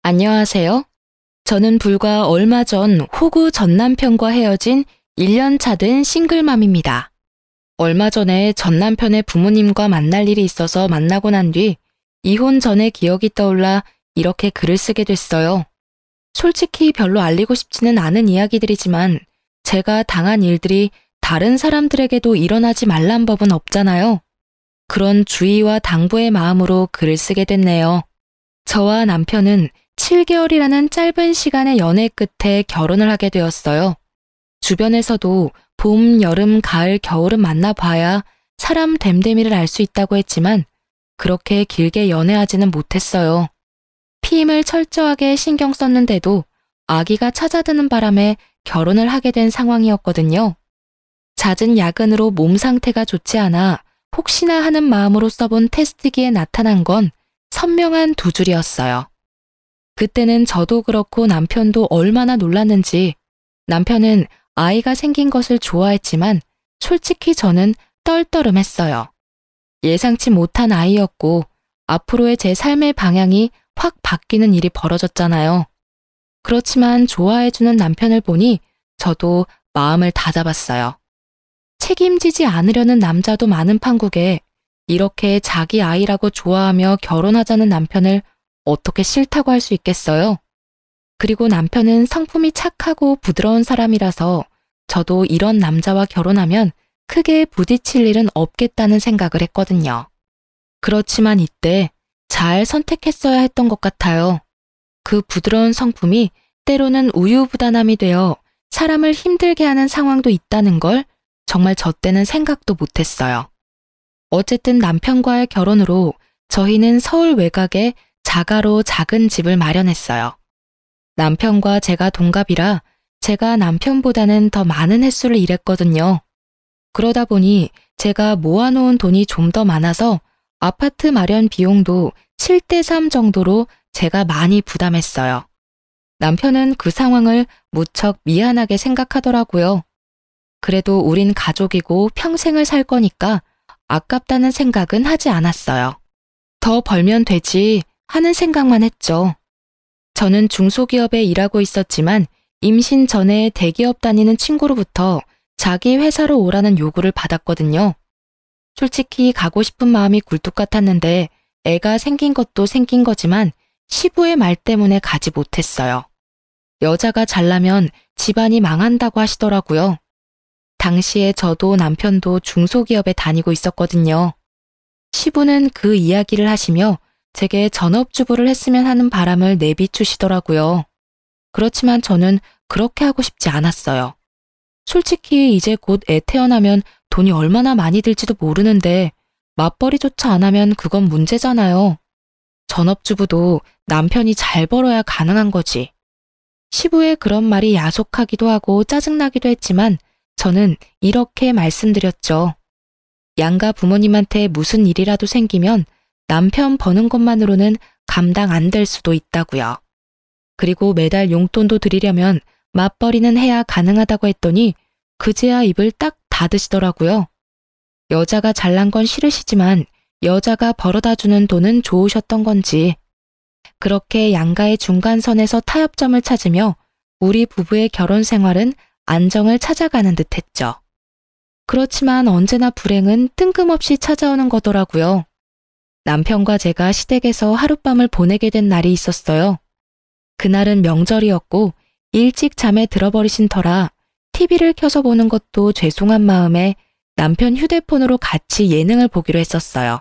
안녕하세요. 저는 불과 얼마 전 호구 전 남편과 헤어진 1년 차 된 싱글맘입니다. 얼마 전에 전 남편의 부모님과 만날 일이 있어서 만나고 난 뒤 이혼 전의 기억이 떠올라 이렇게 글을 쓰게 됐어요. 솔직히 별로 알리고 싶지는 않은 이야기들이지만 제가 당한 일들이 다른 사람들에게도 일어나지 말란 법은 없잖아요. 그런 주의와 당부의 마음으로 글을 쓰게 됐네요. 저와 남편은 7개월이라는 짧은 시간의 연애 끝에 결혼을 하게 되었어요. 주변에서도 봄, 여름, 가을, 겨울은 만나봐야 사람 됨됨이를 알 수 있다고 했지만 그렇게 길게 연애하지는 못했어요. 피임을 철저하게 신경 썼는데도 아기가 찾아드는 바람에 결혼을 하게 된 상황이었거든요. 잦은 야근으로 몸 상태가 좋지 않아 혹시나 하는 마음으로 써본 테스트기에 나타난 건 선명한 두 줄이었어요. 그때는 저도 그렇고 남편도 얼마나 놀랐는지. 남편은 아이가 생긴 것을 좋아했지만 솔직히 저는 떨떠름했어요. 예상치 못한 아이였고 앞으로의 제 삶의 방향이 확 바뀌는 일이 벌어졌잖아요. 그렇지만 좋아해주는 남편을 보니 저도 마음을 다잡았어요. 책임지지 않으려는 남자도 많은 판국에 이렇게 자기 아이라고 좋아하며 결혼하자는 남편을 어떻게 싫다고 할 수 있겠어요? 그리고 남편은 성품이 착하고 부드러운 사람이라서 저도 이런 남자와 결혼하면 크게 부딪힐 일은 없겠다는 생각을 했거든요. 그렇지만 이때 잘 선택했어야 했던 것 같아요. 그 부드러운 성품이 때로는 우유부단함이 되어 사람을 힘들게 하는 상황도 있다는 걸 정말 저 때는 생각도 못했어요. 어쨌든 남편과의 결혼으로 저희는 서울 외곽에 자가로 작은 집을 마련했어요. 남편과 제가 동갑이라 제가 남편보다는 더 많은 횟수를 일했거든요. 그러다 보니 제가 모아놓은 돈이 좀 더 많아서 아파트 마련 비용도 7대3 정도로 제가 많이 부담했어요. 남편은 그 상황을 무척 미안하게 생각하더라고요. 그래도 우린 가족이고 평생을 살 거니까 아깝다는 생각은 하지 않았어요. 더 벌면 되지 하는 생각만 했죠. 저는 중소기업에 일하고 있었지만 임신 전에 대기업 다니는 친구로부터 자기 회사로 오라는 요구를 받았거든요. 솔직히 가고 싶은 마음이 굴뚝 같았는데 애가 생긴 것도 생긴 거지만 시부의 말 때문에 가지 못했어요. 여자가 잘나면 집안이 망한다고 하시더라고요. 당시에 저도 남편도 중소기업에 다니고 있었거든요. 시부는 그 이야기를 하시며 제게 전업주부를 했으면 하는 바람을 내비추시더라고요. 그렇지만 저는 그렇게 하고 싶지 않았어요. 솔직히 이제 곧 애 태어나면 돈이 얼마나 많이 들지도 모르는데 맞벌이조차 안 하면 그건 문제잖아요. 전업주부도 남편이 잘 벌어야 가능한 거지. 시부의 그런 말이 야속하기도 하고 짜증나기도 했지만 저는 이렇게 말씀드렸죠. 양가 부모님한테 무슨 일이라도 생기면 남편 버는 것만으로는 감당 안 될 수도 있다고요. 그리고 매달 용돈도 드리려면 맞벌이는 해야 가능하다고 했더니 그제야 입을 딱 닫으시더라고요. 여자가 잘난 건 싫으시지만 여자가 벌어다 주는 돈은 좋으셨던 건지. 그렇게 양가의 중간선에서 타협점을 찾으며 우리 부부의 결혼 생활은 안정을 찾아가는 듯 했죠. 그렇지만 언제나 불행은 뜬금없이 찾아오는 거더라고요. 남편과 제가 시댁에서 하룻밤을 보내게 된 날이 있었어요. 그날은 명절이었고 일찍 잠에 들어버리신 터라 TV를 켜서 보는 것도 죄송한 마음에 남편 휴대폰으로 같이 예능을 보기로 했었어요.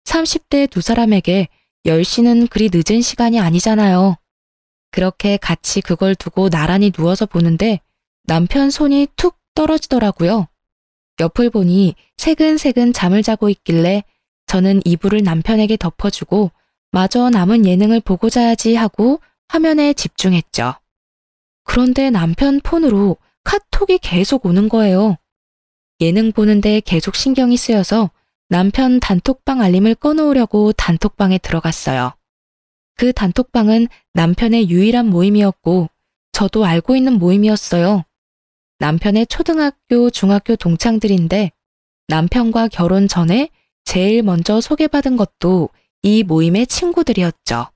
30대 두 사람에게 10시는 그리 늦은 시간이 아니잖아요. 그렇게 같이 그걸 두고 나란히 누워서 보는데 남편 손이 툭 떨어지더라고요. 옆을 보니 새근새근 잠을 자고 있길래 저는 이불을 남편에게 덮어주고 마저 남은 예능을 보고 자야지 하고 화면에 집중했죠. 그런데 남편 폰으로 카톡이 계속 오는 거예요. 예능 보는데 계속 신경이 쓰여서 남편 단톡방 알림을 꺼놓으려고 단톡방에 들어갔어요. 그 단톡방은 남편의 유일한 모임이었고 저도 알고 있는 모임이었어요. 남편의 초등학교, 중학교 동창들인데 남편과 결혼 전에 제일 먼저 소개받은 것도 이 모임의 친구들이었죠.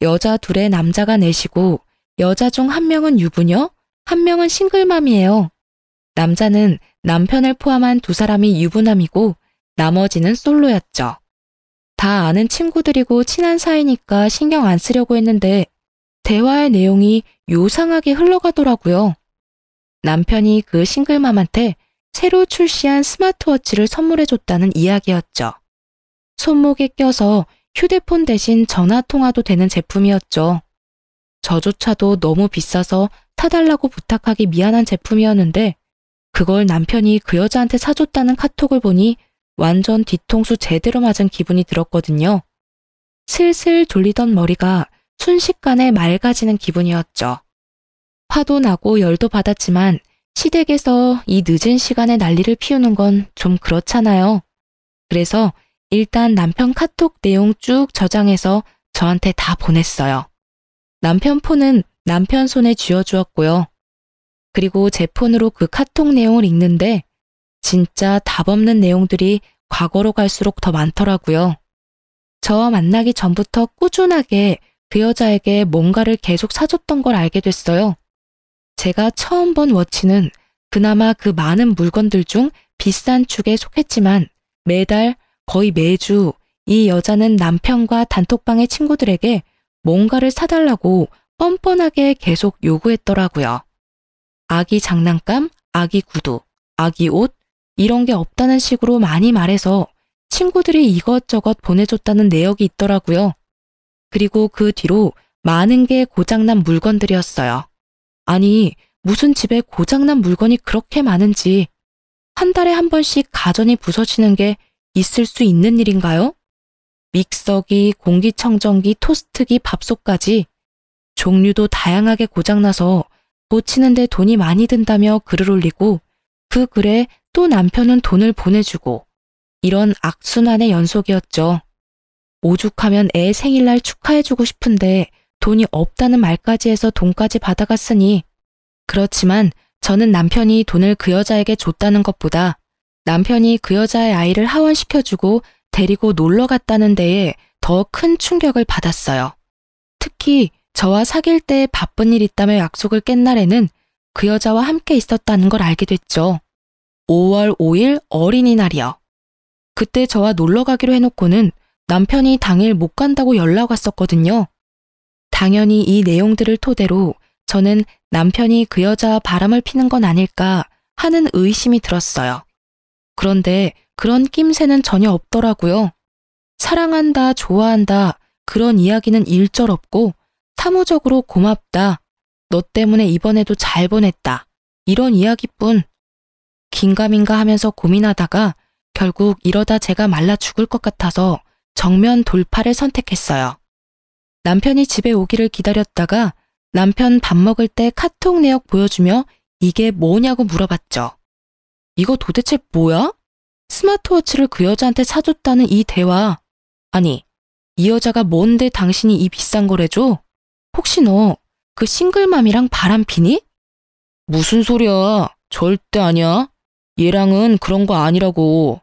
여자 둘에 남자가 넷이고 여자 중 한 명은 유부녀, 한 명은 싱글맘이에요. 남자는 남편을 포함한 두 사람이 유부남이고 나머지는 솔로였죠. 다 아는 친구들이고 친한 사이니까 신경 안 쓰려고 했는데 대화의 내용이 요상하게 흘러가더라고요. 남편이 그 싱글맘한테 새로 출시한 스마트워치를 선물해줬다는 이야기였죠. 손목에 껴서 휴대폰 대신 전화통화도 되는 제품이었죠. 저조차도 너무 비싸서 사달라고 부탁하기 미안한 제품이었는데 그걸 남편이 그 여자한테 사줬다는 카톡을 보니 완전 뒤통수 제대로 맞은 기분이 들었거든요. 슬슬 졸리던 머리가 순식간에 맑아지는 기분이었죠. 화도 나고 열도 받았지만 시댁에서 이 늦은 시간에 난리를 피우는 건 좀 그렇잖아요. 그래서 일단 남편 카톡 내용 쭉 저장해서 저한테 다 보냈어요. 남편 폰은 남편 손에 쥐어주었고요. 그리고 제 폰으로 그 카톡 내용을 읽는데 진짜 답 없는 내용들이 과거로 갈수록 더 많더라고요. 저와 만나기 전부터 꾸준하게 그 여자에게 뭔가를 계속 사줬던 걸 알게 됐어요. 제가 처음 본 워치는 그나마 그 많은 물건들 중 비싼 축에 속했지만 매달 거의 매주 이 여자는 남편과 단톡방의 친구들에게 뭔가를 사달라고 뻔뻔하게 계속 요구했더라고요. 아기 장난감, 아기 구두, 아기 옷 이런 게 없다는 식으로 많이 말해서 친구들이 이것저것 보내줬다는 내역이 있더라고요. 그리고 그 뒤로 많은 게 고장난 물건들이었어요. 아니, 무슨 집에 고장난 물건이 그렇게 많은지 한 달에 한 번씩 가전이 부서지는 게 있을 수 있는 일인가요? 믹서기, 공기청정기, 토스트기, 밥솥까지 종류도 다양하게 고장나서 고치는데 돈이 많이 든다며 글을 올리고 그 글에 또 남편은 돈을 보내주고 이런 악순환의 연속이었죠. 오죽하면 애 생일날 축하해주고 싶은데 돈이 없다는 말까지 해서 돈까지 받아갔으니 그렇지만 저는 남편이 돈을 그 여자에게 줬다는 것보다 남편이 그 여자의 아이를 하원시켜주고 데리고 놀러 갔다는 데에 더 큰 충격을 받았어요. 특히 저와 사귈 때 바쁜 일 있다며 약속을 깬 날에는 그 여자와 함께 있었다는 걸 알게 됐죠. 5월 5일 어린이날이요. 그때 저와 놀러 가기로 해놓고는 남편이 당일 못 간다고 연락 왔었거든요. 당연히 이 내용들을 토대로 저는 남편이 그 여자와 바람을 피는 건 아닐까 하는 의심이 들었어요. 그런데 그런 낌새는 전혀 없더라고요. 사랑한다, 좋아한다 그런 이야기는 일절 없고 사무적으로 고맙다, 너 때문에 이번에도 잘 보냈다 이런 이야기뿐. 긴가민가 하면서 고민하다가 결국 이러다 제가 말라 죽을 것 같아서 정면 돌파를 선택했어요. 남편이 집에 오기를 기다렸다가 남편 밥 먹을 때 카톡 내역 보여주며 이게 뭐냐고 물어봤죠. 이거 도대체 뭐야? 스마트워치를 그 여자한테 사줬다는 이 대화. 아니, 이 여자가 뭔데 당신이 이 비싼 걸 해줘? 혹시 너 그 싱글맘이랑 바람 피니? 무슨 소리야? 절대 아니야. 얘랑은 그런 거 아니라고.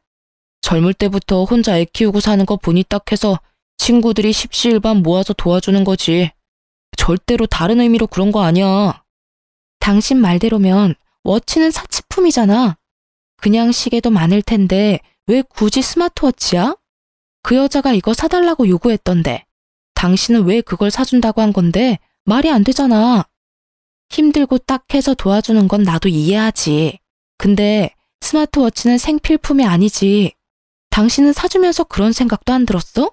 젊을 때부터 혼자 애 키우고 사는 거 보니 딱 해서 친구들이 십시일반 모아서 도와주는 거지. 절대로 다른 의미로 그런 거 아니야. 당신 말대로면 워치는 사치품이잖아. 그냥 시계도 많을 텐데 왜 굳이 스마트워치야? 그 여자가 이거 사달라고 요구했던데 당신은 왜 그걸 사준다고 한 건데 말이 안 되잖아. 힘들고 딱 해서 도와주는 건 나도 이해하지. 근데 스마트워치는 생필품이 아니지. 당신은 사주면서 그런 생각도 안 들었어?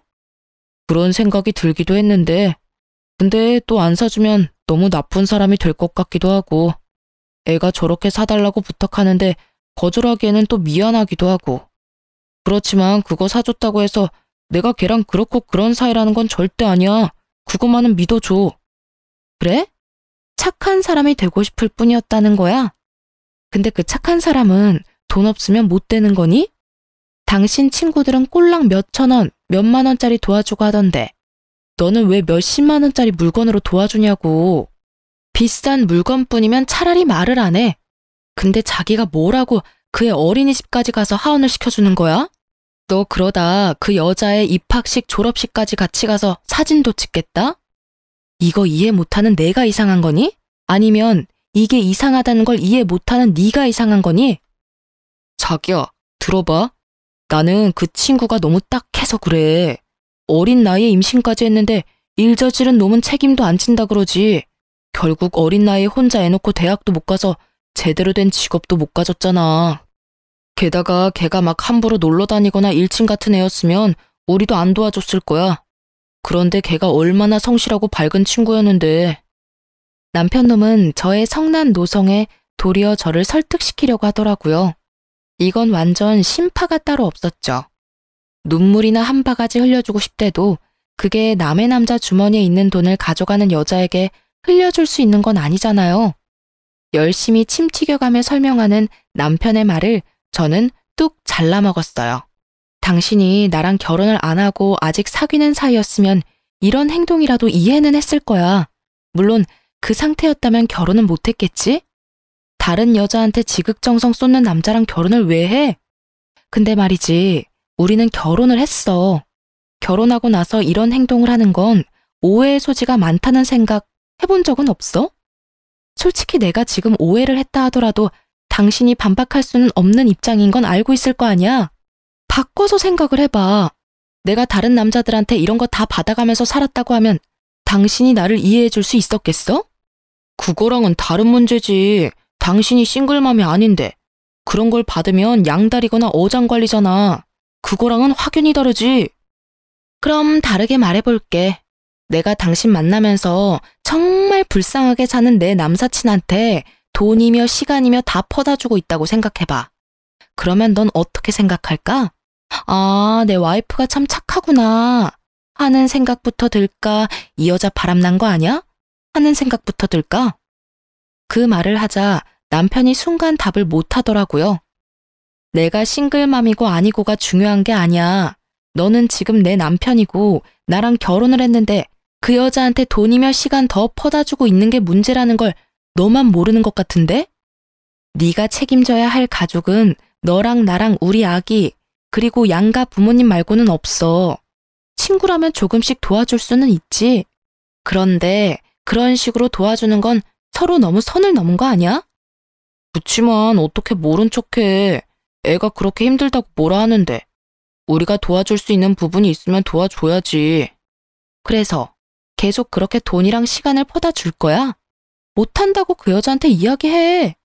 그런 생각이 들기도 했는데 근데 또 안 사주면 너무 나쁜 사람이 될 것 같기도 하고 애가 저렇게 사달라고 부탁하는데 거절하기에는 또 미안하기도 하고. 그렇지만 그거 사줬다고 해서 내가 걔랑 그렇고 그런 사이라는 건 절대 아니야. 그것만은 믿어줘. 그래? 착한 사람이 되고 싶을 뿐이었다는 거야? 근데 그 착한 사람은 돈 없으면 못 되는 거니? 당신 친구들은 꼴랑 몇천 원, 몇만 원짜리 도와주고 하던데 너는 왜 몇십만 원짜리 물건으로 도와주냐고. 비싼 물건뿐이면 차라리 말을 안 해. 근데 자기가 뭐라고 그의 어린이집까지 가서 하원을 시켜주는 거야? 너 그러다 그 여자의 입학식, 졸업식까지 같이 가서 사진도 찍겠다? 이거 이해 못하는 내가 이상한 거니? 아니면 이게 이상하다는 걸 이해 못하는 네가 이상한 거니? 자기야, 들어봐. 나는 그 친구가 너무 딱해서 그래. 어린 나이에 임신까지 했는데 일 저지른 놈은 책임도 안 진다 그러지. 결국 어린 나이에 혼자 애 놓고 대학도 못 가서 제대로 된 직업도 못 가졌잖아. 게다가 걔가 막 함부로 놀러 다니거나 일진 같은 애였으면 우리도 안 도와줬을 거야. 그런데 걔가 얼마나 성실하고 밝은 친구였는데. 남편 놈은 저의 성난 노성에 도리어 저를 설득시키려고 하더라고요. 이건 완전 심파가 따로 없었죠. 눈물이나 한 바가지 흘려주고 싶대도 그게 남의 남자 주머니에 있는 돈을 가져가는 여자에게 흘려줄 수 있는 건 아니잖아요. 열심히 침 튀겨가며 설명하는 남편의 말을 저는 뚝 잘라먹었어요. 당신이 나랑 결혼을 안 하고 아직 사귀는 사이였으면 이런 행동이라도 이해는 했을 거야. 물론 그 상태였다면 결혼은 못 했겠지? 다른 여자한테 지극정성 쏟는 남자랑 결혼을 왜 해? 근데 말이지, 우리는 결혼을 했어. 결혼하고 나서 이런 행동을 하는 건 오해의 소지가 많다는 생각 해본 적은 없어? 솔직히 내가 지금 오해를 했다 하더라도 당신이 반박할 수는 없는 입장인 건 알고 있을 거 아니야? 바꿔서 생각을 해봐. 내가 다른 남자들한테 이런 거 다 받아가면서 살았다고 하면 당신이 나를 이해해 줄 수 있었겠어? 그거랑은 다른 문제지. 당신이 싱글맘이 아닌데 그런 걸 받으면 양다리거나 어장관리잖아. 그거랑은 확연히 다르지. 그럼 다르게 말해볼게. 내가 당신 만나면서 정말 불쌍하게 사는 내 남사친한테 돈이며 시간이며 다 퍼다 주고 있다고 생각해봐. 그러면 넌 어떻게 생각할까? 아, 내 와이프가 참 착하구나 하는 생각부터 들까? 이 여자 바람난 거 아니야? 하는 생각부터 들까? 그 말을 하자 남편이 순간 답을 못 하더라고요. 내가 싱글맘이고 아니고가 중요한 게 아니야. 너는 지금 내 남편이고 나랑 결혼을 했는데 그 여자한테 돈이며 시간 더 퍼다 주고 있는 게 문제라는 걸 너만 모르는 것 같은데? 네가 책임져야 할 가족은 너랑 나랑 우리 아기 그리고 양가 부모님 말고는 없어. 친구라면 조금씩 도와줄 수는 있지. 그런데 그런 식으로 도와주는 건 서로 너무 선을 넘은 거 아니야? 그치만 어떻게 모른 척해. 애가 그렇게 힘들다고 뭐라 하는데. 우리가 도와줄 수 있는 부분이 있으면 도와줘야지. 그래서 계속 그렇게 돈이랑 시간을 퍼다 줄 거야? 못한다고 그 여자한테 이야기해.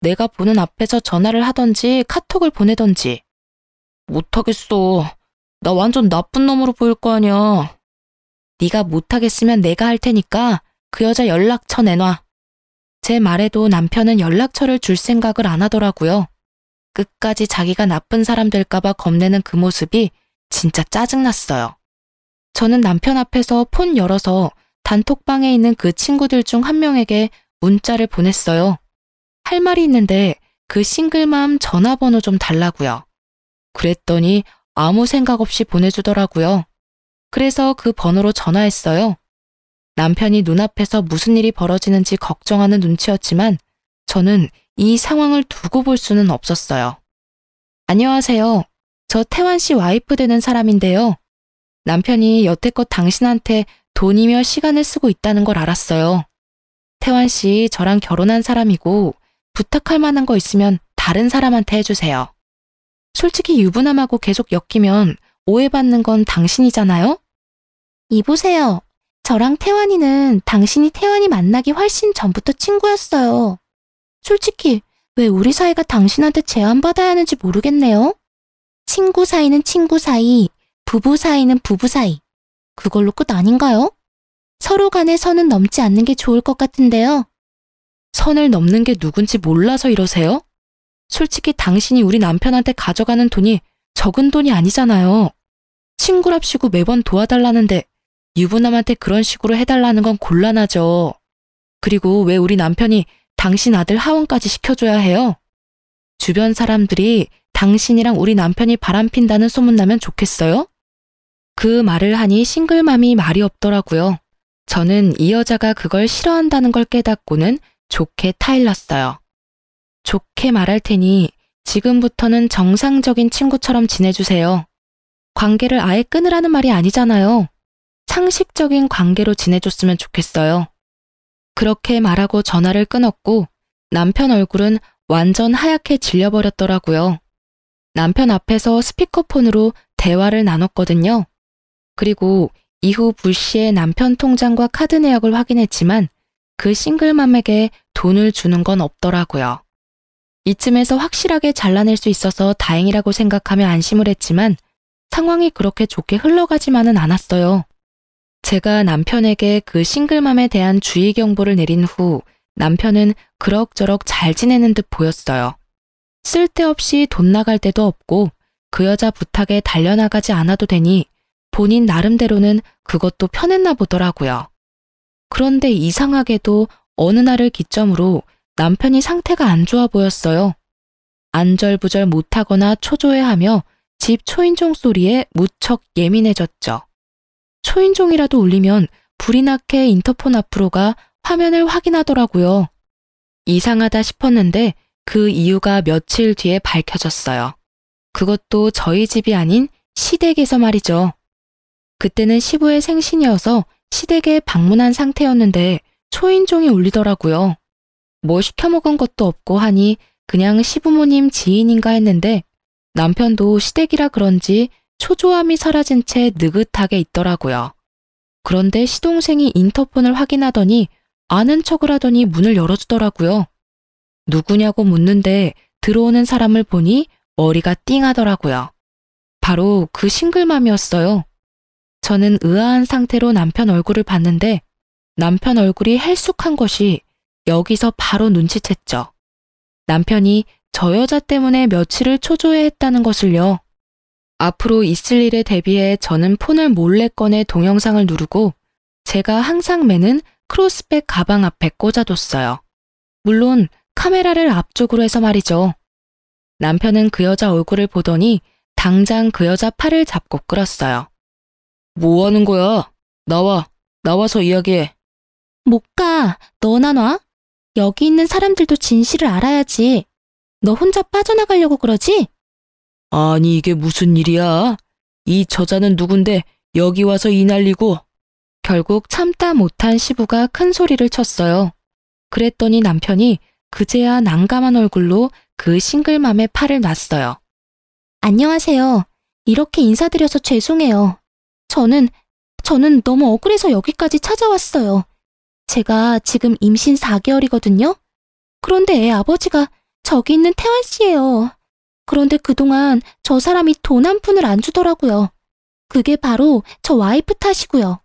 내가 보는 앞에서 전화를 하던지 카톡을 보내던지. 못하겠어. 나 완전 나쁜 놈으로 보일 거 아니야. 네가 못하겠으면 내가 할 테니까 그 여자 연락처 내놔. 제 말에도 남편은 연락처를 줄 생각을 안 하더라고요. 끝까지 자기가 나쁜 사람 될까봐 겁내는 그 모습이 진짜 짜증났어요. 저는 남편 앞에서 폰 열어서 단톡방에 있는 그 친구들 중 한 명에게 문자를 보냈어요. 할 말이 있는데 그 싱글맘 전화번호 좀 달라고요. 그랬더니 아무 생각 없이 보내주더라고요. 그래서 그 번호로 전화했어요. 남편이 눈앞에서 무슨 일이 벌어지는지 걱정하는 눈치였지만 저는 이 상황을 두고 볼 수는 없었어요. 안녕하세요. 저 태환 씨 와이프 되는 사람인데요. 남편이 여태껏 당신한테 돈이며 시간을 쓰고 있다는 걸 알았어요. 태환 씨 저랑 결혼한 사람이고 부탁할 만한 거 있으면 다른 사람한테 해주세요. 솔직히 유부남하고 계속 엮이면 오해받는 건 당신이잖아요? 이보세요. 저랑 태환이는 당신이 태환이 만나기 훨씬 전부터 친구였어요. 솔직히 왜 우리 사이가 당신한테 제안받아야 하는지 모르겠네요. 친구 사이는 친구 사이, 부부 사이는 부부 사이. 그걸로 끝 아닌가요? 서로 간에 선은 넘지 않는 게 좋을 것 같은데요. 선을 넘는 게 누군지 몰라서 이러세요? 솔직히 당신이 우리 남편한테 가져가는 돈이 적은 돈이 아니잖아요. 친구랍시고 매번 도와달라는데 유부남한테 그런 식으로 해달라는 건 곤란하죠. 그리고 왜 우리 남편이 당신 아들 하원까지 시켜줘야 해요? 주변 사람들이 당신이랑 우리 남편이 바람핀다는 소문나면 좋겠어요? 그 말을 하니 싱글맘이 말이 없더라고요. 저는 이 여자가 그걸 싫어한다는 걸 깨닫고는 좋게 타일렀어요. 좋게 말할 테니 지금부터는 정상적인 친구처럼 지내주세요. 관계를 아예 끊으라는 말이 아니잖아요. 상식적인 관계로 지내줬으면 좋겠어요. 그렇게 말하고 전화를 끊었고 남편 얼굴은 완전 하얗게 질려버렸더라고요. 남편 앞에서 스피커폰으로 대화를 나눴거든요. 그리고 이후 불시에 남편 통장과 카드 내역을 확인했지만 그 싱글맘에게 돈을 주는 건 없더라고요. 이쯤에서 확실하게 잘라낼 수 있어서 다행이라고 생각하며 안심을 했지만 상황이 그렇게 좋게 흘러가지만은 않았어요. 제가 남편에게 그 싱글맘에 대한 주의 경보를 내린 후 남편은 그럭저럭 잘 지내는 듯 보였어요. 쓸데없이 돈 나갈 데도 없고 그 여자 부탁에 달려나가지 않아도 되니 본인 나름대로는 그것도 편했나 보더라고요. 그런데 이상하게도 어느 날을 기점으로 남편이 상태가 안 좋아 보였어요. 안절부절 못하거나 초조해하며 집 초인종 소리에 무척 예민해졌죠. 초인종이라도 울리면 불이 나게 인터폰 앞으로 가 화면을 확인하더라고요. 이상하다 싶었는데 그 이유가 며칠 뒤에 밝혀졌어요. 그것도 저희 집이 아닌 시댁에서 말이죠. 그때는 시부의 생신이어서 시댁에 방문한 상태였는데 초인종이 울리더라고요. 뭐 시켜 먹은 것도 없고 하니 그냥 시부모님 지인인가 했는데 남편도 시댁이라 그런지 초조함이 사라진 채 느긋하게 있더라고요. 그런데 시동생이 인터폰을 확인하더니 아는 척을 하더니 문을 열어주더라고요. 누구냐고 묻는데 들어오는 사람을 보니 머리가 띵하더라고요. 바로 그 싱글맘이었어요. 저는 의아한 상태로 남편 얼굴을 봤는데 남편 얼굴이 헬쑥한 것이 여기서 바로 눈치챘죠. 남편이 저 여자 때문에 며칠을 초조해했다는 것을요. 앞으로 있을 일에 대비해 저는 폰을 몰래 꺼내 동영상을 누르고 제가 항상 매는 크로스백 가방 앞에 꽂아뒀어요. 물론 카메라를 앞쪽으로 해서 말이죠. 남편은 그 여자 얼굴을 보더니 당장 그 여자 팔을 잡고 끌었어요. 뭐 하는 거야? 나와서 이야기해. 못 가. 너나 놔? 여기 있는 사람들도 진실을 알아야지. 너 혼자 빠져나가려고 그러지? 아니 이게 무슨 일이야? 이 저자는 누군데 여기 와서 이 난리고. 결국 참다 못한 시부가 큰 소리를 쳤어요. 그랬더니 남편이 그제야 난감한 얼굴로 그 싱글맘의 팔을 놨어요. 안녕하세요. 이렇게 인사드려서 죄송해요. 저는 너무 억울해서 여기까지 찾아왔어요. 제가 지금 임신 4개월이거든요. 그런데 애 아버지가 저기 있는 태환 씨예요. 그런데 그동안 저 사람이 돈 한 푼을 안 주더라고요. 그게 바로 저 와이프 탓이고요.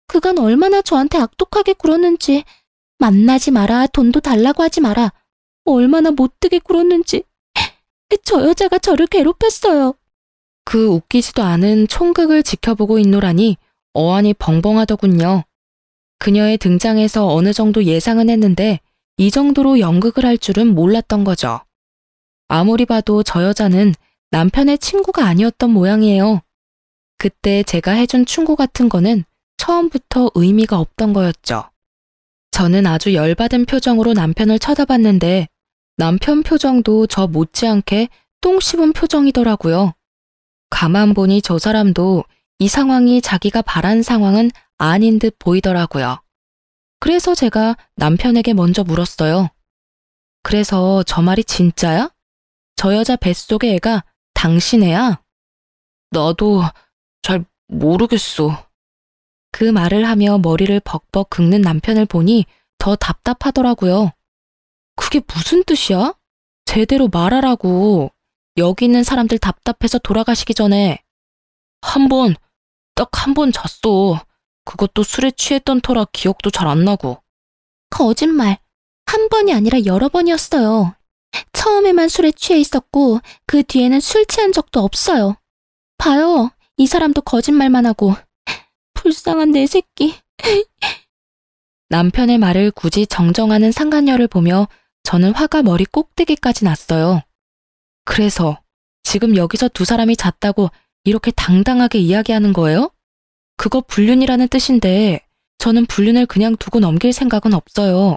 그간 얼마나 저한테 악독하게 굴었는지, 만나지 마라, 돈도 달라고 하지 마라, 얼마나 못되게 굴었는지. 저 여자가 저를 괴롭혔어요. 그 웃기지도 않은 총극을 지켜보고 있노라니 어안이 벙벙하더군요. 그녀의 등장에서 어느 정도 예상은 했는데 이 정도로 연극을 할 줄은 몰랐던 거죠. 아무리 봐도 저 여자는 남편의 친구가 아니었던 모양이에요. 그때 제가 해준 충고 같은 거는 처음부터 의미가 없던 거였죠. 저는 아주 열받은 표정으로 남편을 쳐다봤는데 남편 표정도 저 못지않게 똥 씹은 표정이더라고요. 가만 보니 저 사람도 이 상황이 자기가 바란 상황은 아닌 듯 보이더라고요. 그래서 제가 남편에게 먼저 물었어요. 그래서 저 말이 진짜야? 저 여자 뱃속의 애가 당신 애야? 나도 잘 모르겠어. 그 말을 하며 머리를 벅벅 긁는 남편을 보니 더 답답하더라고요. 그게 무슨 뜻이야? 제대로 말하라고. 여기 있는 사람들 답답해서 돌아가시기 전에. 딱 한 번 잤어. 그것도 술에 취했던 터라 기억도 잘 안 나고. 거짓말. 한 번이 아니라 여러 번이었어요. 처음에만 술에 취해 있었고 그 뒤에는 술 취한 적도 없어요. 봐요. 이 사람도 거짓말만 하고. 불쌍한 내 새끼. 남편의 말을 굳이 정정하는 상간녀를 보며 저는 화가 머리 꼭대기까지 났어요. 그래서 지금 여기서 두 사람이 잤다고 이렇게 당당하게 이야기하는 거예요? 그거 불륜이라는 뜻인데 저는 불륜을 그냥 두고 넘길 생각은 없어요.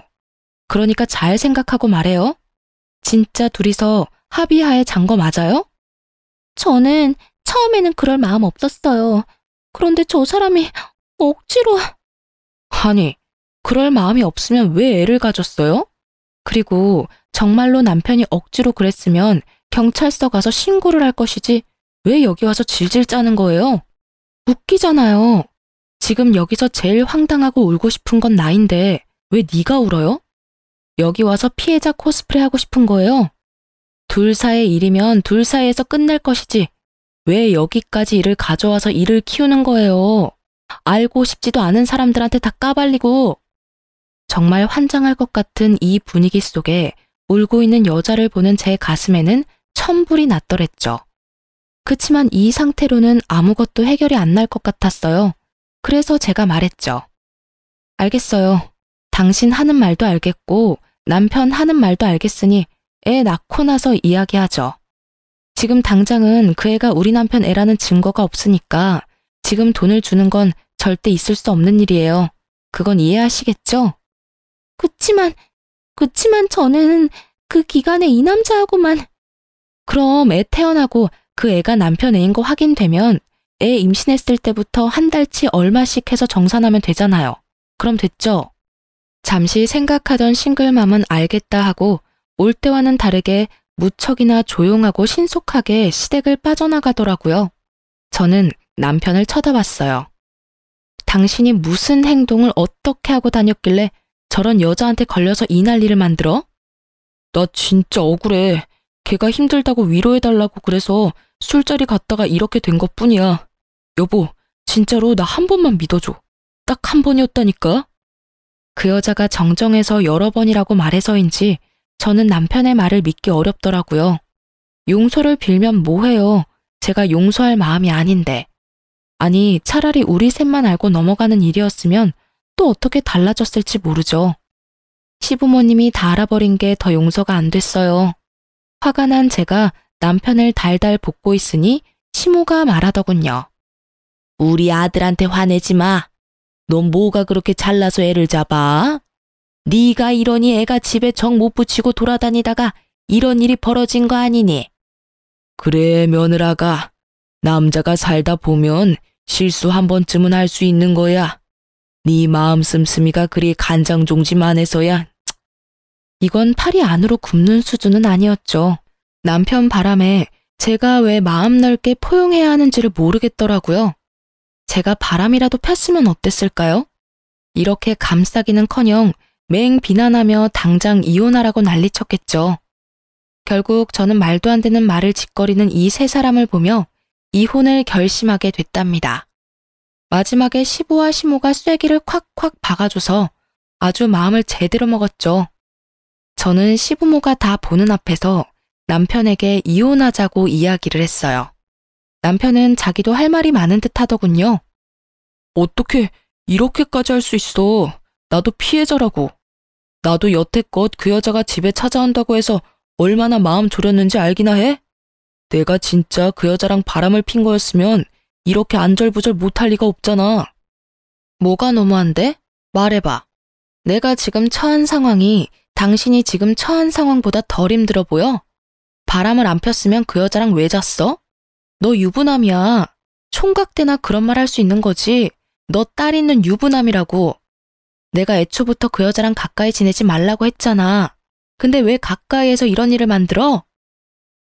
그러니까 잘 생각하고 말해요. 진짜 둘이서 합의하에 잔 거 맞아요? 저는 처음에는 그럴 마음 없었어요. 그런데 저 사람이 억지로. 아니, 그럴 마음이 없으면 왜 애를 가졌어요? 그리고 정말로 남편이 억지로 그랬으면 경찰서 가서 신고를 할 것이지 왜 여기 와서 질질 짜는 거예요? 웃기잖아요. 지금 여기서 제일 황당하고 울고 싶은 건 나인데 왜 네가 울어요? 여기 와서 피해자 코스프레 하고 싶은 거예요? 둘 사이의 일이면 둘 사이에서 끝낼 것이지 왜 여기까지 일을 가져와서 일을 키우는 거예요? 알고 싶지도 않은 사람들한테 다 까발리고. 정말 환장할 것 같은 이 분위기 속에 울고 있는 여자를 보는 제 가슴에는 천불이 났더랬죠. 그치만 이 상태로는 아무것도 해결이 안 날 것 같았어요. 그래서 제가 말했죠. 알겠어요. 당신 하는 말도 알겠고 남편 하는 말도 알겠으니 애 낳고 나서 이야기하죠. 지금 당장은 그 애가 우리 남편 애라는 증거가 없으니까 지금 돈을 주는 건 절대 있을 수 없는 일이에요. 그건 이해하시겠죠? 그치만 저는 그 기간에 이 남자하고만. 그럼 애 태어나고 그 애가 남편 애인 거 확인되면 애 임신했을 때부터 한 달치 얼마씩 해서 정산하면 되잖아요. 그럼 됐죠? 잠시 생각하던 싱글맘은 알겠다 하고 올 때와는 다르게 무척이나 조용하고 신속하게 시댁을 빠져나가더라고요. 저는 남편을 쳐다봤어요. 당신이 무슨 행동을 어떻게 하고 다녔길래 저런 여자한테 걸려서 이 난리를 만들어? 나 진짜 억울해. 걔가 힘들다고 위로해달라고 그래서 술자리 갔다가 이렇게 된 것뿐이야. 여보, 진짜로 나 한 번만 믿어줘. 딱 한 번이었다니까? 그 여자가 정정해서 여러 번이라고 말해서인지 저는 남편의 말을 믿기 어렵더라고요. 용서를 빌면 뭐해요. 제가 용서할 마음이 아닌데. 아니, 차라리 우리 셋만 알고 넘어가는 일이었으면 또 어떻게 달라졌을지 모르죠. 시부모님이 다 알아버린 게 더 용서가 안 됐어요. 화가 난 제가 남편을 달달 볶고 있으니 시모가 말하더군요. 우리 아들한테 화내지 마. 넌 뭐가 그렇게 잘나서 애를 잡아? 네가 이러니 애가 집에 정 못 붙이고 돌아다니다가 이런 일이 벌어진 거 아니니? 그래, 며느라가. 남자가 살다 보면 실수 한 번쯤은 할 수 있는 거야. 네 마음 씀씀이가 그리 간장종지만해서야. 이건 팔이 안으로 굽는 수준은 아니었죠. 남편 바람에 제가 왜 마음 넓게 포용해야 하는지를 모르겠더라고요. 제가 바람이라도 폈으면 어땠을까요? 이렇게 감싸기는커녕 맹 비난하며 당장 이혼하라고 난리쳤겠죠. 결국 저는 말도 안 되는 말을 짓거리는 이 세 사람을 보며 이혼을 결심하게 됐답니다. 마지막에 시부와 시모가 쐐기를 콱콱 박아줘서 아주 마음을 제대로 먹었죠. 저는 시부모가 다 보는 앞에서 남편에게 이혼하자고 이야기를 했어요. 남편은 자기도 할 말이 많은 듯 하더군요. 어떻게 이렇게까지 할 수 있어. 나도 피해자라고. 나도 여태껏 그 여자가 집에 찾아온다고 해서 얼마나 마음 졸였는지 알기나 해? 내가 진짜 그 여자랑 바람을 핀 거였으면 이렇게 안절부절 못할 리가 없잖아. 뭐가 너무한데? 말해봐. 내가 지금 처한 상황이 당신이 지금 처한 상황보다 덜 힘들어 보여? 바람을 안 폈으면 그 여자랑 왜 잤어? 너 유부남이야. 총각 때나 그런 말 할 수 있는 거지. 너 딸 있는 유부남이라고. 내가 애초부터 그 여자랑 가까이 지내지 말라고 했잖아. 근데 왜 가까이에서 이런 일을 만들어?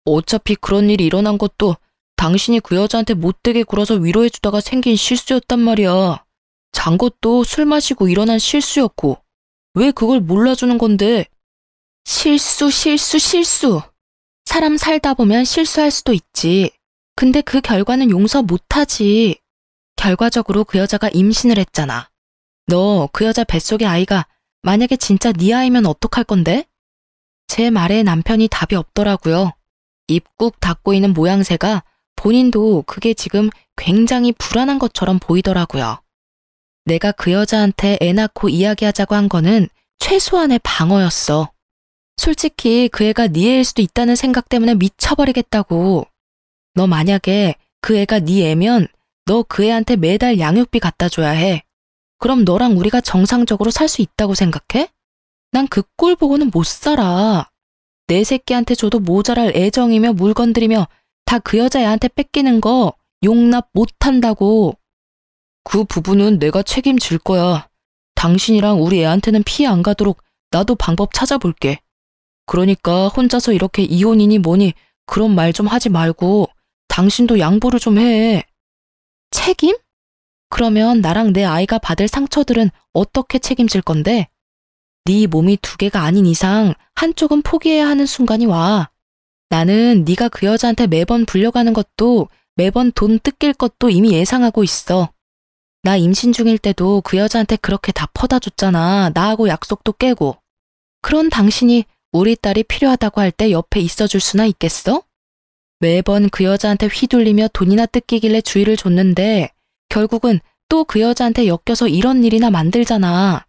어차피 그런 일이 일어난 것도 당신이 그 여자한테 못되게 굴어서 위로해주다가 생긴 실수였단 말이야. 잔 것도 술 마시고 일어난 실수였고. 왜 그걸 몰라주는 건데? 실수. 사람 살다 보면 실수할 수도 있지. 근데 그 결과는 용서 못하지. 결과적으로 그 여자가 임신을 했잖아. 너 그 여자 뱃속의 아이가 만약에 진짜 네 아이면 어떡할 건데? 제 말에 남편이 답이 없더라고요. 입 꾹 닫고 있는 모양새가 본인도 그게 지금 굉장히 불안한 것처럼 보이더라고요. 내가 그 여자한테 애 낳고 이야기하자고 한 거는 최소한의 방어였어. 솔직히 그 애가 네 애일 수도 있다는 생각 때문에 미쳐버리겠다고. 너 만약에 그 애가 네 애면 너 그 애한테 매달 양육비 갖다 줘야 해. 그럼 너랑 우리가 정상적으로 살 수 있다고 생각해? 난 그 꼴 보고는 못 살아. 내 새끼한테 줘도 모자랄 애정이며 물건들이며 다 그 여자애한테 뺏기는 거 용납 못 한다고. 그 부분은 내가 책임질 거야. 당신이랑 우리 애한테는 피해 안 가도록 나도 방법 찾아볼게. 그러니까 혼자서 이렇게 이혼이니 뭐니 그런 말 좀 하지 말고 당신도 양보를 좀 해. 책임? 그러면 나랑 내 아이가 받을 상처들은 어떻게 책임질 건데? 네 몸이 두 개가 아닌 이상 한쪽은 포기해야 하는 순간이 와. 나는 네가 그 여자한테 매번 불려가는 것도 매번 돈 뜯길 것도 이미 예상하고 있어. 나 임신 중일 때도 그 여자한테 그렇게 다 퍼다 줬잖아. 나하고 약속도 깨고. 그런 당신이 우리 딸이 필요하다고 할 때 옆에 있어줄 수나 있겠어? 매번 그 여자한테 휘둘리며 돈이나 뜯기길래 주의를 줬는데 결국은 또 그 여자한테 엮여서 이런 일이나 만들잖아.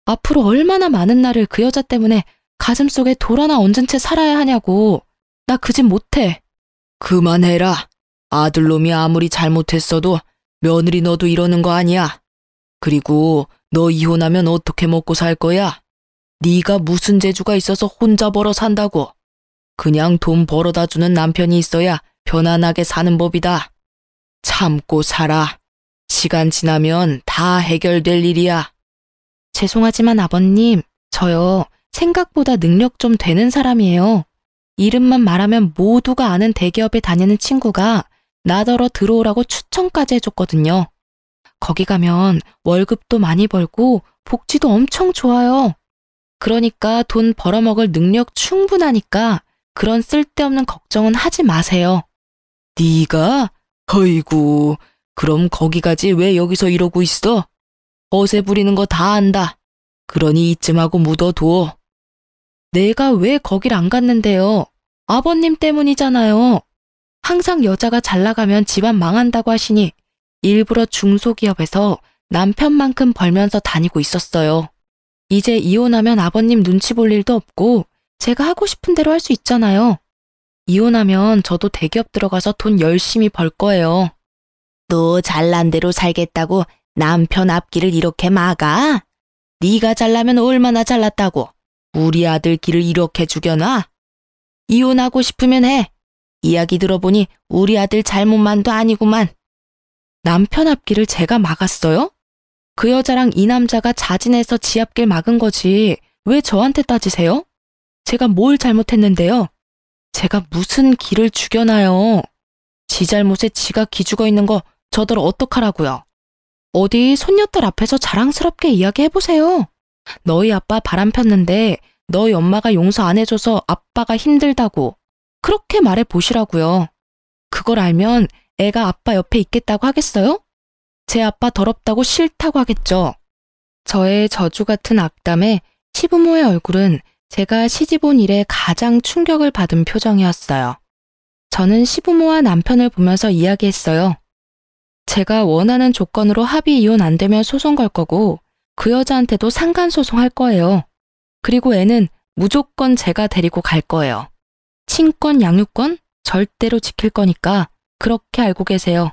앞으로 얼마나 많은 날을 그 여자 때문에 가슴속에 돌 하나 얹은 채 살아야 하냐고. 나 그 짓 못해. 그만해라. 아들놈이 아무리 잘못했어도 며느리 너도 이러는 거 아니야. 그리고 너 이혼하면 어떻게 먹고 살 거야? 네가 무슨 재주가 있어서 혼자 벌어 산다고. 그냥 돈 벌어다 주는 남편이 있어야 편안하게 사는 법이다. 참고 살아. 시간 지나면 다 해결될 일이야. 죄송하지만 아버님, 저요, 생각보다 능력 좀 되는 사람이에요. 이름만 말하면 모두가 아는 대기업에 다니는 친구가 나더러 들어오라고 추천까지 해줬거든요. 거기 가면 월급도 많이 벌고 복지도 엄청 좋아요. 그러니까 돈 벌어먹을 능력 충분하니까 그런 쓸데없는 걱정은 하지 마세요. 네가? 어이구, 그럼 거기 가지 왜 여기서 이러고 있어? 허세 부리는 거 다 안다. 그러니 이쯤하고 묻어둬. 내가 왜 거길 안 갔는데요? 아버님 때문이잖아요. 항상 여자가 잘 나가면 집안 망한다고 하시니 일부러 중소기업에서 남편만큼 벌면서 다니고 있었어요. 이제 이혼하면 아버님 눈치 볼 일도 없고 제가 하고 싶은 대로 할 수 있잖아요. 이혼하면 저도 대기업 들어가서 돈 열심히 벌 거예요. 너 잘난 대로 살겠다고 남편 앞길을 이렇게 막아? 네가 잘나면 얼마나 잘났다고 우리 아들 길을 이렇게 죽여놔? 이혼하고 싶으면 해. 이야기 들어보니 우리 아들 잘못만도 아니구만. 남편 앞길을 제가 막았어요? 그 여자랑 이 남자가 자진해서 지 앞길 막은 거지. 왜 저한테 따지세요? 제가 뭘 잘못했는데요? 제가 무슨 길을 죽여놔요? 지 잘못에 지가 기죽어 있는 거 저더러 어떡하라고요? 어디 손녀딸 앞에서 자랑스럽게 이야기해보세요. 너희 아빠 바람 폈는데 너희 엄마가 용서 안 해줘서 아빠가 힘들다고. 그렇게 말해보시라고요. 그걸 알면 애가 아빠 옆에 있겠다고 하겠어요? 제 아빠 더럽다고 싫다고 하겠죠. 저의 저주 같은 악담에 시부모의 얼굴은 제가 시집 온 이래 가장 충격을 받은 표정이었어요. 저는 시부모와 남편을 보면서 이야기했어요. 제가 원하는 조건으로 합의 이혼 안 되면 소송 걸 거고 그 여자한테도 상간소송 할 거예요. 그리고 애는 무조건 제가 데리고 갈 거예요. 친권, 양육권 절대로 지킬 거니까 그렇게 알고 계세요.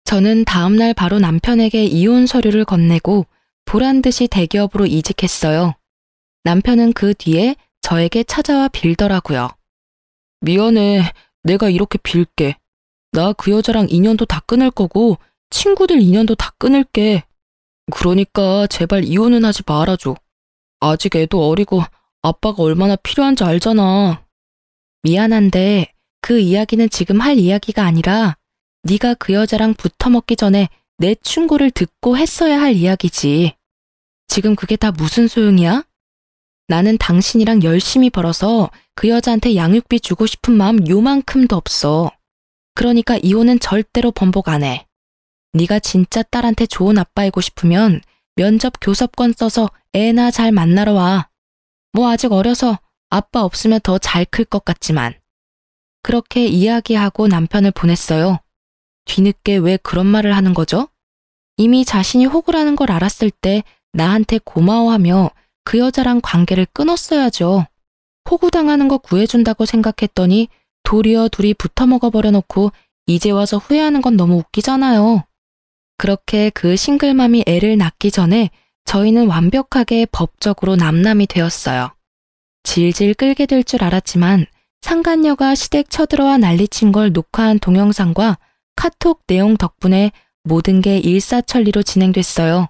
저는 다음날 바로 남편에게 이혼 서류를 건네고 보란듯이 대기업으로 이직했어요. 남편은 그 뒤에 저에게 찾아와 빌더라고요. 미안해. 내가 이렇게 빌게. 나 그 여자랑 인연도 다 끊을 거고 친구들 인연도 다 끊을게. 그러니까 제발 이혼은 하지 말아줘. 아직 애도 어리고 아빠가 얼마나 필요한지 알잖아. 미안한데 그 이야기는 지금 할 이야기가 아니라 네가 그 여자랑 붙어먹기 전에 내 충고를 듣고 했어야 할 이야기지. 지금 그게 다 무슨 소용이야? 나는 당신이랑 열심히 벌어서 그 여자한테 양육비 주고 싶은 마음 요만큼도 없어. 그러니까 이혼은 절대로 번복 안 해. 네가 진짜 딸한테 좋은 아빠이고 싶으면 면접 교섭권 써서 애나 잘 만나러 와. 뭐 아직 어려서 아빠 없으면 더 잘 클 것 같지만. 그렇게 이야기하고 남편을 보냈어요. 뒤늦게 왜 그런 말을 하는 거죠? 이미 자신이 호구라는 걸 알았을 때 나한테 고마워하며 그 여자랑 관계를 끊었어야죠. 호구당하는 거 구해준다고 생각했더니 도리어 둘이 붙어먹어버려 놓고 이제 와서 후회하는 건 너무 웃기잖아요. 그렇게 그 싱글맘이 애를 낳기 전에 저희는 완벽하게 법적으로 남남이 되었어요. 질질 끌게 될 줄 알았지만 상간녀가 시댁 쳐들어와 난리친 걸 녹화한 동영상과 카톡 내용 덕분에 모든 게 일사천리로 진행됐어요.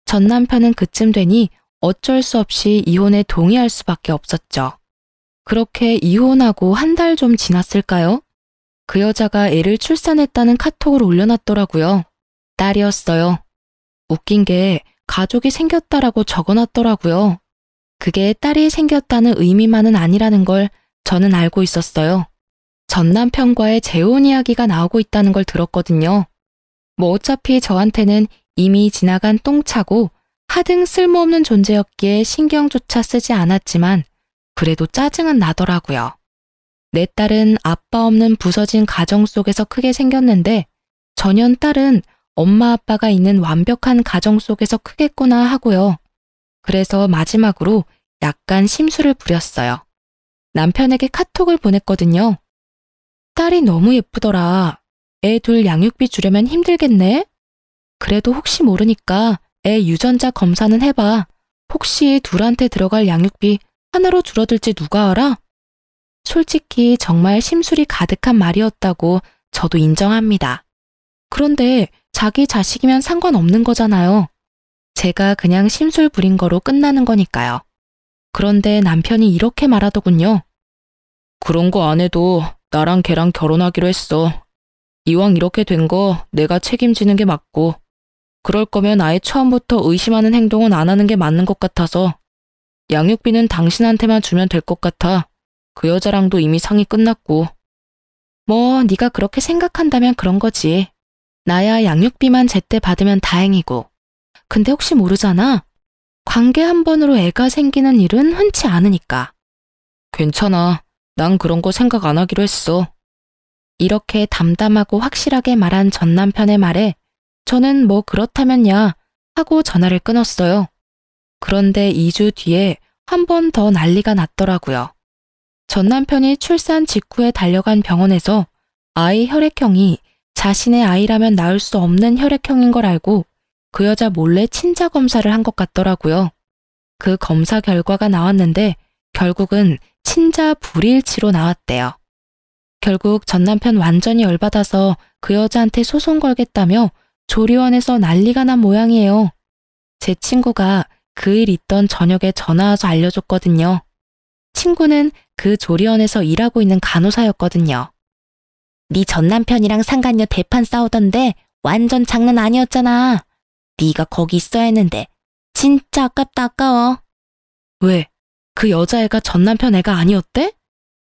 전 남편은 그쯤 되니 어쩔 수 없이 이혼에 동의할 수밖에 없었죠. 그렇게 이혼하고 한 달 좀 지났을까요? 그 여자가 애를 출산했다는 카톡을 올려놨더라고요. 딸이었어요. 웃긴 게 가족이 생겼다라고 적어놨더라고요. 그게 딸이 생겼다는 의미만은 아니라는 걸 저는 알고 있었어요. 전 남편과의 재혼 이야기가 나오고 있다는 걸 들었거든요. 뭐 어차피 저한테는 이미 지나간 똥차고 하등 쓸모없는 존재였기에 신경조차 쓰지 않았지만 그래도 짜증은 나더라고요. 내 딸은 아빠 없는 부서진 가정 속에서 크게 생겼는데 전현 딸은 엄마 아빠가 있는 완벽한 가정 속에서 크겠구나 하고요. 그래서 마지막으로 약간 심술을 부렸어요. 남편에게 카톡을 보냈거든요. 딸이 너무 예쁘더라. 애 둘 양육비 주려면 힘들겠네? 그래도 혹시 모르니까 애 유전자 검사는 해봐. 혹시 둘한테 들어갈 양육비 하나로 줄어들지 누가 알아? 솔직히 정말 심술이 가득한 말이었다고 저도 인정합니다. 그런데 자기 자식이면 상관없는 거잖아요. 제가 그냥 심술 부린 거로 끝나는 거니까요. 그런데 남편이 이렇게 말하더군요. 그런 거 안 해도 나랑 걔랑 결혼하기로 했어. 이왕 이렇게 된 거 내가 책임지는 게 맞고 그럴 거면 아예 처음부터 의심하는 행동은 안 하는 게 맞는 것 같아서 양육비는 당신한테만 주면 될 것 같아. 그 여자랑도 이미 상의 끝났고. 뭐 네가 그렇게 생각한다면 그런 거지. 나야 양육비만 제때 받으면 다행이고. 근데 혹시 모르잖아. 관계 한 번으로 애가 생기는 일은 흔치 않으니까. 괜찮아. 난 그런 거 생각 안 하기로 했어. 이렇게 담담하고 확실하게 말한 전 남편의 말에 저는 뭐 그렇다면야 하고 전화를 끊었어요. 그런데 2주 뒤에 한 번 더 난리가 났더라고요. 전 남편이 출산 직후에 달려간 병원에서 아이 혈액형이 자신의 아이라면 낳을 수 없는 혈액형인 걸 알고 그 여자 몰래 친자 검사를 한 것 같더라고요. 그 검사 결과가 나왔는데 결국은 친자 불일치로 나왔대요. 결국 전 남편 완전히 열받아서 그 여자한테 소송 걸겠다며 조리원에서 난리가 난 모양이에요. 제 친구가 그 일 있던 저녁에 전화 와서 알려줬거든요. 친구는 그 조리원에서 일하고 있는 간호사였거든요. 네 전 남편이랑 상간녀 대판 싸우던데 완전 장난 아니었잖아. 네가 거기 있어야 했는데 진짜 아깝다 아까워. 왜? 그 여자애가 전 남편 애가 아니었대?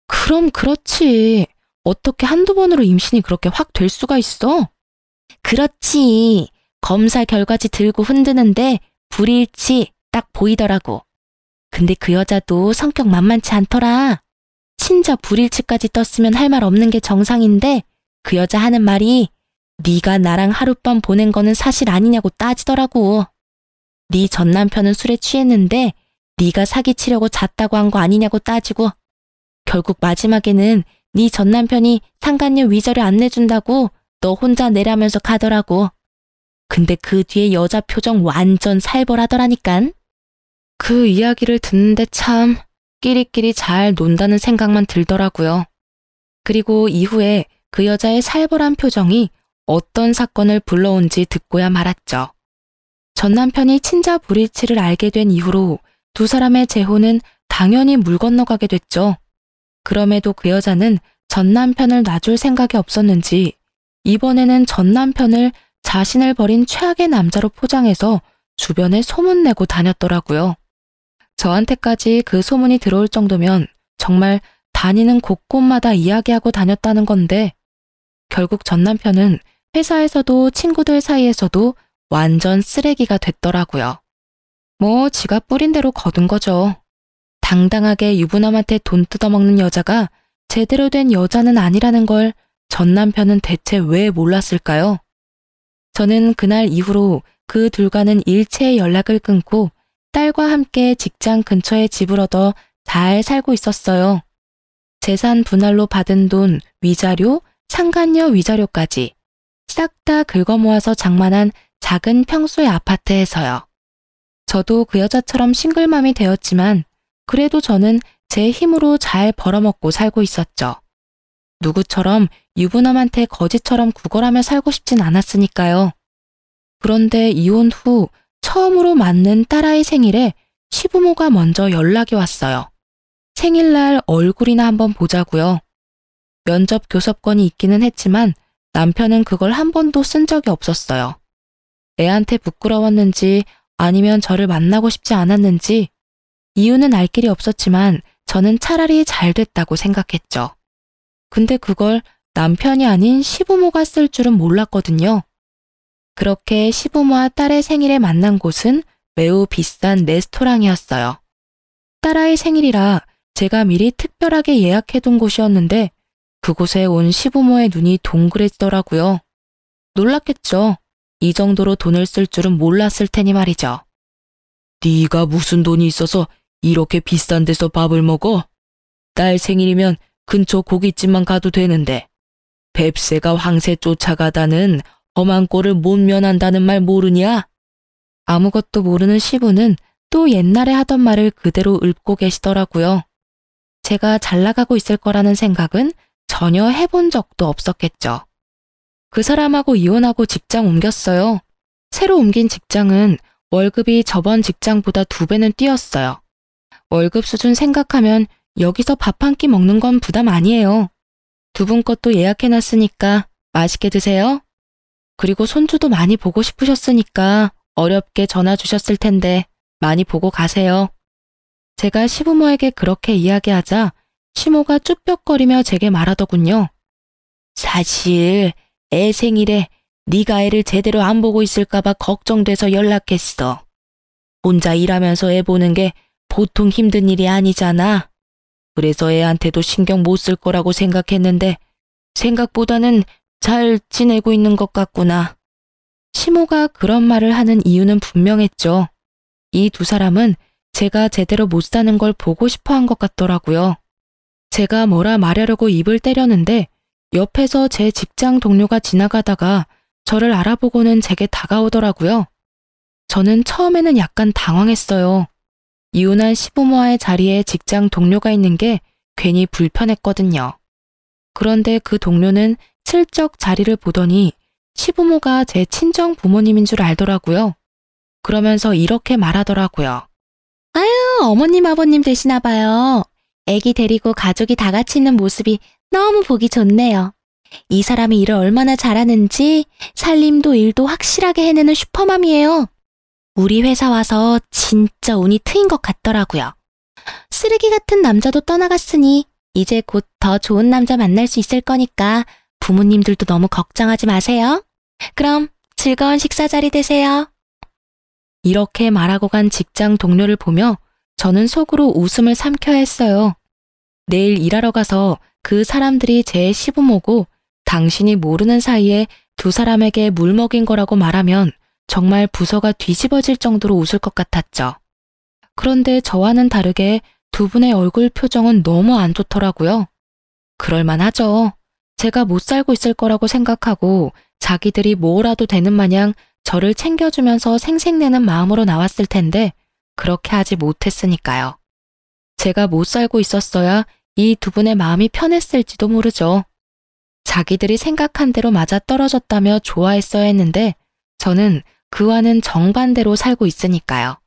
그럼 그렇지. 어떻게 한두 번으로 임신이 그렇게 확 될 수가 있어? 그렇지. 검사 결과지 들고 흔드는데 불일치 딱 보이더라고. 근데 그 여자도 성격 만만치 않더라. 친자 불일치까지 떴으면 할 말 없는 게 정상인데 그 여자 하는 말이 네가 나랑 하룻밤 보낸 거는 사실 아니냐고 따지더라고. 네 전 남편은 술에 취했는데 네가 사기치려고 잤다고 한 거 아니냐고 따지고 결국 마지막에는 네 전 남편이 상간녀 위자료 안 내준다고 너 혼자 내라면서 가더라고. 근데 그 뒤에 여자 표정 완전 살벌하더라니깐. 그 이야기를 듣는데 참 끼리끼리 잘 논다는 생각만 들더라고요. 그리고 이후에 그 여자의 살벌한 표정이 어떤 사건을 불러온지 듣고야 말았죠. 전 남편이 친자 불일치를 알게 된 이후로 두 사람의 재혼은 당연히 물 건너가게 됐죠. 그럼에도 그 여자는 전 남편을 놔줄 생각이 없었는지 이번에는 전 남편을 자신을 버린 최악의 남자로 포장해서 주변에 소문내고 다녔더라고요. 저한테까지 그 소문이 들어올 정도면 정말 다니는 곳곳마다 이야기하고 다녔다는 건데 결국 전 남편은 회사에서도 친구들 사이에서도 완전 쓰레기가 됐더라고요. 뭐 지가 뿌린 대로 거둔 거죠. 당당하게 유부남한테 돈 뜯어먹는 여자가 제대로 된 여자는 아니라는 걸 전 남편은 대체 왜 몰랐을까요? 저는 그날 이후로 그 둘과는 일체의 연락을 끊고 딸과 함께 직장 근처에 집을 얻어 잘 살고 있었어요. 재산 분할로 받은 돈, 위자료, 상간녀 위자료까지 싹 다 긁어 모아서 장만한 작은 평수의 아파트에서요. 저도 그 여자처럼 싱글맘이 되었지만 그래도 저는 제 힘으로 잘 벌어먹고 살고 있었죠. 누구처럼 유부남한테 거지처럼 구걸하며 살고 싶진 않았으니까요. 그런데 이혼 후 처음으로 맞는 딸아이 생일에 시부모가 먼저 연락이 왔어요. 생일날 얼굴이나 한번 보자고요. 면접 교섭권이 있기는 했지만 남편은 그걸 한 번도 쓴 적이 없었어요. 애한테 부끄러웠는지 아니면 저를 만나고 싶지 않았는지 이유는 알 길이 없었지만 저는 차라리 잘 됐다고 생각했죠. 근데 그걸 남편이 아닌 시부모가 쓸 줄은 몰랐거든요. 그렇게 시부모와 딸의 생일에 만난 곳은 매우 비싼 레스토랑이었어요. 딸아이 생일이라 제가 미리 특별하게 예약해둔 곳이었는데 그곳에 온 시부모의 눈이 동그래지더라고요. 놀랐겠죠. 이 정도로 돈을 쓸 줄은 몰랐을 테니 말이죠. 네가 무슨 돈이 있어서 이렇게 비싼 데서 밥을 먹어? 딸 생일이면 근처 고깃집만 가도 되는데 뱁새가 황새 쫓아가다는 험한 꼴을 못 면한다는 말 모르냐? 아무것도 모르는 시부는 또 옛날에 하던 말을 그대로 읊고 계시더라고요. 제가 잘 나가고 있을 거라는 생각은 전혀 해본 적도 없었겠죠. 그 사람하고 이혼하고 직장 옮겼어요. 새로 옮긴 직장은 월급이 저번 직장보다 2배는 뛰었어요. 월급 수준 생각하면 여기서 밥 한 끼 먹는 건 부담 아니에요. 두 분 것도 예약해놨으니까 맛있게 드세요. 그리고 손주도 많이 보고 싶으셨으니까 어렵게 전화 주셨을 텐데 많이 보고 가세요. 제가 시부모에게 그렇게 이야기하자 시모가 쭈뼛거리며 제게 말하더군요. 사실 애 생일에 네가 애를 제대로 안 보고 있을까봐 걱정돼서 연락했어. 혼자 일하면서 애 보는 게 보통 힘든 일이 아니잖아. 그래서 애한테도 신경 못 쓸 거라고 생각했는데 생각보다는 잘 지내고 있는 것 같구나. 시모가 그런 말을 하는 이유는 분명했죠. 이 두 사람은 제가 제대로 못 사는 걸 보고 싶어 한 것 같더라고요. 제가 뭐라 말하려고 입을 때렸는데 옆에서 제 직장 동료가 지나가다가 저를 알아보고는 제게 다가오더라고요. 저는 처음에는 약간 당황했어요. 이혼한 시부모와의 자리에 직장 동료가 있는 게 괜히 불편했거든요. 그런데 그 동료는 슬쩍 자리를 보더니 시부모가 제 친정 부모님인 줄 알더라고요. 그러면서 이렇게 말하더라고요. 아유, 어머님 아버님 되시나 봐요. 애기 데리고 가족이 다 같이 있는 모습이 너무 보기 좋네요. 이 사람이 일을 얼마나 잘하는지 살림도 일도 확실하게 해내는 슈퍼맘이에요. 우리 회사 와서 진짜 운이 트인 것 같더라고요. 쓰레기 같은 남자도 떠나갔으니 이제 곧 더 좋은 남자 만날 수 있을 거니까 부모님들도 너무 걱정하지 마세요. 그럼 즐거운 식사 자리 되세요. 이렇게 말하고 간 직장 동료를 보며 저는 속으로 웃음을 삼켜야 했어요. 내일 일하러 가서 그 사람들이 제 시부모고 당신이 모르는 사이에 두 사람에게 물 먹인 거라고 말하면 정말 부서가 뒤집어질 정도로 웃을 것 같았죠. 그런데 저와는 다르게 두 분의 얼굴 표정은 너무 안 좋더라고요. 그럴만하죠. 제가 못 살고 있을 거라고 생각하고 자기들이 뭐라도 되는 마냥 저를 챙겨주면서 생색내는 마음으로 나왔을 텐데 그렇게 하지 못했으니까요. 제가 못 살고 있었어야 이 두 분의 마음이 편했을지도 모르죠. 자기들이 생각한 대로 맞아 떨어졌다며 좋아했어야 했는데 저는 그와는 정반대로 살고 있으니까요.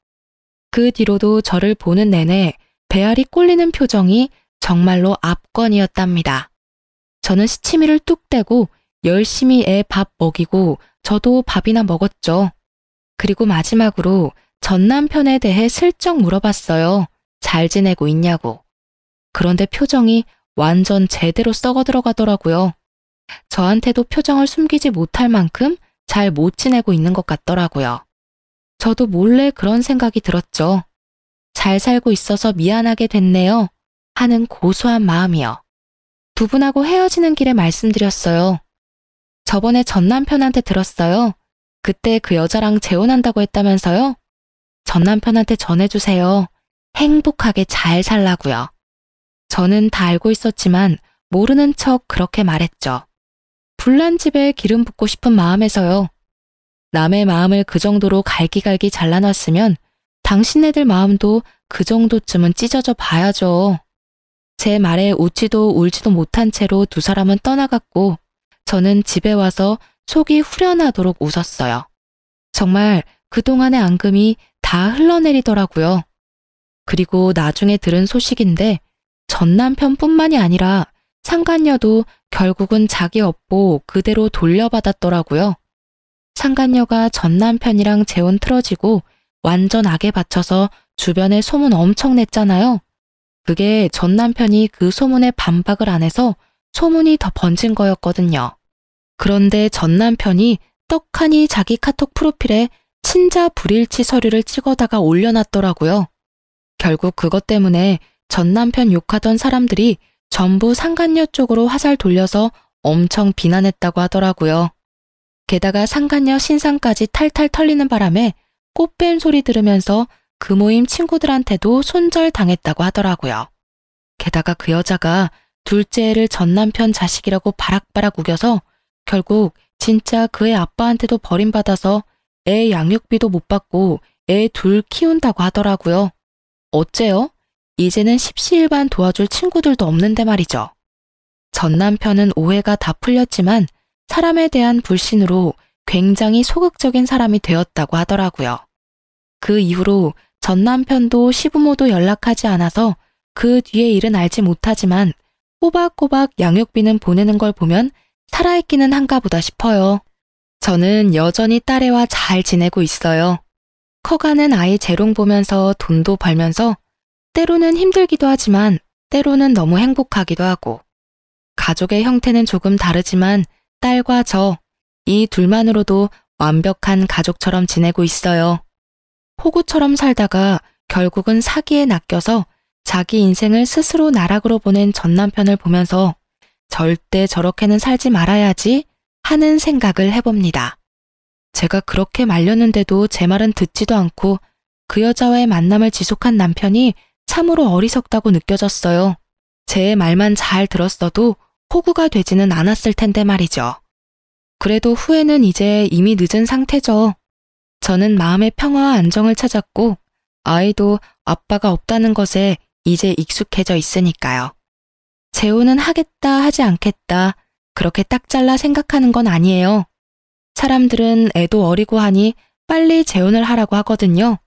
그 뒤로도 저를 보는 내내 배알이 꼴리는 표정이 정말로 압권이었답니다. 저는 시치미를 뚝 떼고 열심히 애 밥 먹이고 저도 밥이나 먹었죠. 그리고 마지막으로 전 남편에 대해 슬쩍 물어봤어요. 잘 지내고 있냐고. 그런데 표정이 완전 제대로 썩어 들어가더라고요. 저한테도 표정을 숨기지 못할 만큼 잘 못 지내고 있는 것 같더라고요. 저도 몰래 그런 생각이 들었죠. 잘 살고 있어서 미안하게 됐네요. 하는 고소한 마음이요. 두 분하고 헤어지는 길에 말씀드렸어요. 저번에 전 남편한테 들었어요. 그때 그 여자랑 재혼한다고 했다면서요? 전 남편한테 전해주세요. 행복하게 잘 살라고요. 저는 다 알고 있었지만 모르는 척 그렇게 말했죠. 불난 집에 기름 붓고 싶은 마음에서요. 남의 마음을 그 정도로 갈기갈기 잘라놨으면 당신네들 마음도 그 정도쯤은 찢어져 봐야죠. 제 말에 웃지도 울지도 못한 채로 두 사람은 떠나갔고 저는 집에 와서 속이 후련하도록 웃었어요. 정말 그동안의 앙금이 다 흘러내리더라고요. 그리고 나중에 들은 소식인데 전 남편뿐만이 아니라 상간녀도 결국은 자기 업보 그대로 돌려받았더라고요. 상간녀가 전 남편이랑 재혼 틀어지고 완전 악에 받쳐서 주변에 소문 엄청 냈잖아요. 그게 전 남편이 그 소문에 반박을 안 해서 소문이 더 번진 거였거든요. 그런데 전 남편이 떡하니 자기 카톡 프로필에 친자 불일치 서류를 찍어다가 올려놨더라고요. 결국 그것 때문에 전 남편 욕하던 사람들이 전부 상간녀 쪽으로 화살 돌려서 엄청 비난했다고 하더라고요. 게다가 상간녀 신상까지 탈탈 털리는 바람에 꽃뱀 소리 들으면서 그 모임 친구들한테도 손절당했다고 하더라고요. 게다가 그 여자가 둘째 애를 전 남편 자식이라고 바락바락 우겨서 결국 진짜 그 애 아빠한테도 버림받아서 애 양육비도 못 받고 애 둘 키운다고 하더라고요. 어째요? 이제는 십시일반 도와줄 친구들도 없는데 말이죠. 전 남편은 오해가 다 풀렸지만 사람에 대한 불신으로 굉장히 소극적인 사람이 되었다고 하더라고요. 그 이후로 전 남편도 시부모도 연락하지 않아서 그 뒤의 일은 알지 못하지만 꼬박꼬박 양육비는 보내는 걸 보면 살아있기는 한가 보다 싶어요. 저는 여전히 딸애와 잘 지내고 있어요. 커가는 아이 재롱 보면서 돈도 벌면서 때로는 힘들기도 하지만 때로는 너무 행복하기도 하고 가족의 형태는 조금 다르지만 딸과 저, 이 둘만으로도 완벽한 가족처럼 지내고 있어요. 호구처럼 살다가 결국은 사기에 낚여서 자기 인생을 스스로 나락으로 보낸 전 남편을 보면서 절대 저렇게는 살지 말아야지 하는 생각을 해봅니다. 제가 그렇게 말렸는데도 제 말은 듣지도 않고 그 여자와의 만남을 지속한 남편이 참으로 어리석다고 느껴졌어요. 제 말만 잘 들었어도 호구가 되지는 않았을 텐데 말이죠. 그래도 후회는 이제 이미 늦은 상태죠. 저는 마음의 평화와 안정을 찾았고 아이도 아빠가 없다는 것에 이제 익숙해져 있으니까요. 재혼은 하겠다 하지 않겠다 그렇게 딱 잘라 생각하는 건 아니에요. 사람들은 애도 어리고 하니 빨리 재혼을 하라고 하거든요.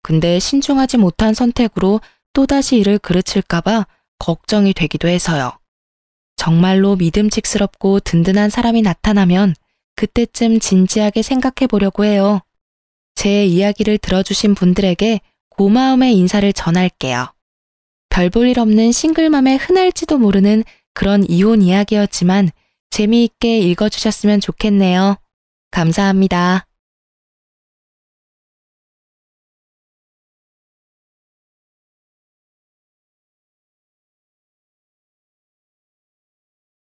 근데 신중하지 못한 선택으로 또다시 이를 그르칠까봐 걱정이 되기도 해서요. 정말로 믿음직스럽고 든든한 사람이 나타나면 그때쯤 진지하게 생각해 보려고 해요. 제 이야기를 들어주신 분들에게 고마움의 인사를 전할게요. 별 볼 일 없는 싱글맘의 흔할지도 모르는 그런 이혼 이야기였지만 재미있게 읽어주셨으면 좋겠네요. 감사합니다.